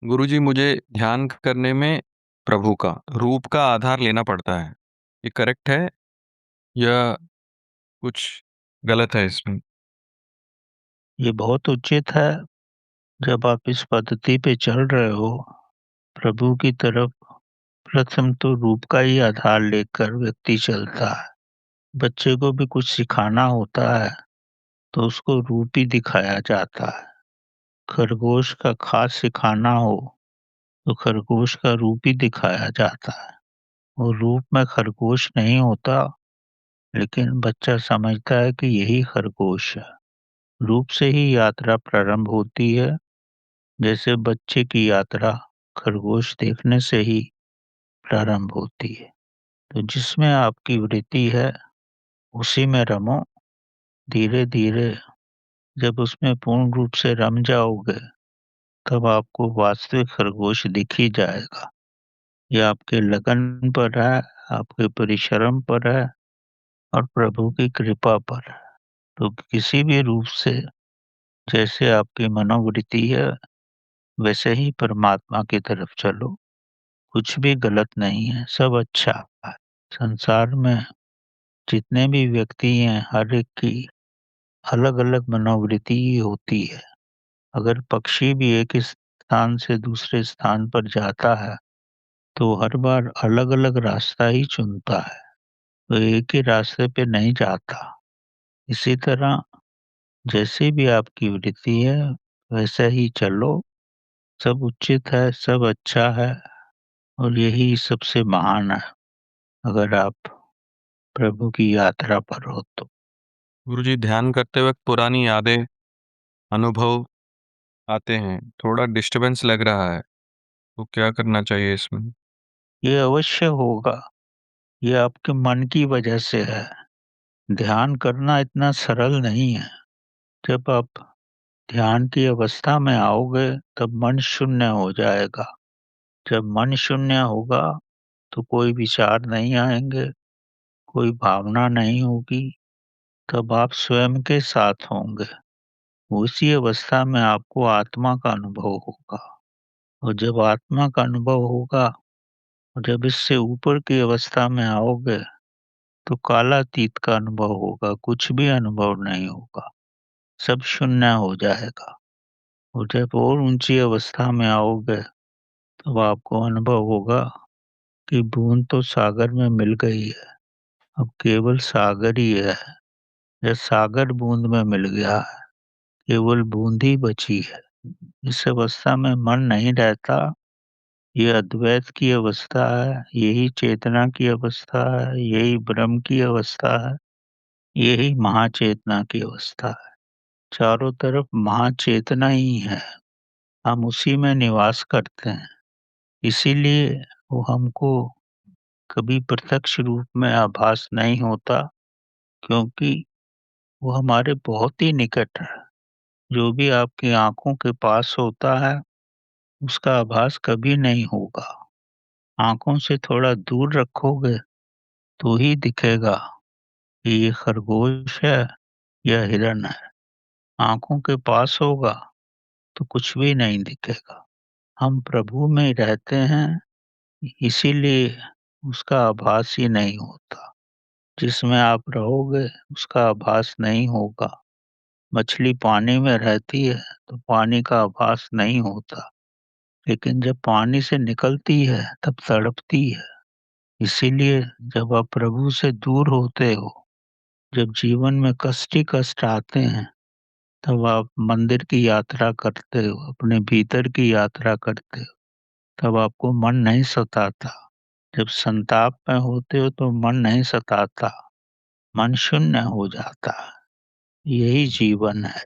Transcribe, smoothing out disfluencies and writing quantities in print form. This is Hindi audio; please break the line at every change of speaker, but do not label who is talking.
गुरुजी, मुझे ध्यान करने में प्रभु का रूप का आधार लेना पड़ता है। ये करेक्ट है या कुछ गलत है इसमें?
ये बहुत उचित है। जब आप इस पद्धति पे चल रहे हो, प्रभु की तरफ, प्रथम तो रूप का ही आधार लेकर व्यक्ति चलता है। बच्चे को भी कुछ सिखाना होता है, तो उसको रूप ही दिखाया जाता है। खरगोश का खास सिखाना हो, तो खरगोश का रूप ही दिखाया जाता है। वो रूप में खरगोश नहीं होता, लेकिन बच्चा समझता है कि यही खरगोश है। रूप से ही यात्रा प्रारंभ होती है। जैसे बच्चे की यात्रा खरगोश देखने से ही प्रारंभ होती है। तो जिसमें आपकी वृत्ति है, उसी में रमो। धीरे-धीरे जब उसमें पूर्ण रूप से रम जाओगे, तब आपको वास्तविक खरगोश दिख ही जाएगा। ये आपके लगन पर है, आपके परिश्रम पर है और प्रभु की कृपा पर है। तो किसी भी रूप से जैसे आपकी मनोवृत्ति है, वैसे ही परमात्मा की तरफ चलो। कुछ भी गलत नहीं है, सब अच्छा है। संसार में जितने भी व्यक्ति हैं, हर एक की अलग-अलग मनोवृत्ति ही होती है। अगर पक्षी भी एक स्थान से दूसरे स्थान पर जाता है, तो हर बार अलग-अलग रास्ता ही चुनता है, तो एक ही रास्ते पे नहीं जाता। इसी तरह जैसी भी आपकी वृत्ति है, वैसे ही चलो। सब उचित है, सब अच्छा है और यही सबसे महान है, अगर आप प्रभु की यात्रा पर हो तो।
गुरुजी, ध्यान करते वक्त पुरानी यादें, अनुभव आते हैं। थोड़ा डिस्टरबेंस लग रहा है, तो क्या करना चाहिए इसमें?
ये अवश्य होगा, ये आपके मन की वजह से है। ध्यान करना इतना सरल नहीं है। जब आप ध्यान की अवस्था में आओगे, तब मन शून्य हो जाएगा। जब मन शून्य होगा, तो कोई विचार नहीं आएँगे, कोई भावना नहीं होगी, तब आप स्वयं के साथ होंगे। उसी अवस्था में आपको आत्मा का अनुभव होगा और जब आत्मा का अनुभव होगा और जब इससे ऊपर की अवस्था में आओगे, तो कालातीत का अनुभव होगा, कुछ भी अनुभव नहीं होगा, सब शून्य हो जाएगा। और जब और ऊँची अवस्था में आओगे, तब आपको अनुभव होगा कि बूँद तो सागर में मिल गई है, अब केवल सागर ही है। या सागर बूँद में मिल गया है, केवल बूँद ही बची है। इस अवस्था में मन नहीं रहता, ये अद्वैत की अवस्था है, यही चेतना की अवस्था है, यही ब्रह्म की अवस्था है, यही महाचेतना की अवस्था है। चारों तरफ महाचेतना ही है, हम उसी में निवास करते हैं। इसीलिए वो हमको कभी प्रत्यक्ष रूप में आभास नहीं होता, क्योंकि वो हमारे बहुत ही निकट है। जो भी आपकी आँखों के पास होता है, उसका आभास कभी नहीं होगा। आँखों से थोड़ा दूर रखोगे, तो ही दिखेगा कि ये खरगोश है या हिरन है। आँखों के पास होगा, तो कुछ भी नहीं दिखेगा। हम प्रभु में रहते हैं, इसीलिए उसका आभास ही नहीं होता। जिसमें आप रहोगे, उसका आभास नहीं होगा। मछली पानी में रहती है, तो पानी का आभास नहीं होता, लेकिन जब पानी से निकलती है, तब तड़पती है। इसीलिए जब आप प्रभु से दूर होते हो, जब जीवन में कष्ट ही कष्ट आते हैं, तब आप मंदिर की यात्रा करते हो, अपने भीतर की यात्रा करते हो, तब आपको मन नहीं सताता। जब संताप में होते हो, तो मन नहीं सताता, मन शून्य हो जाता है। यही जीवन है।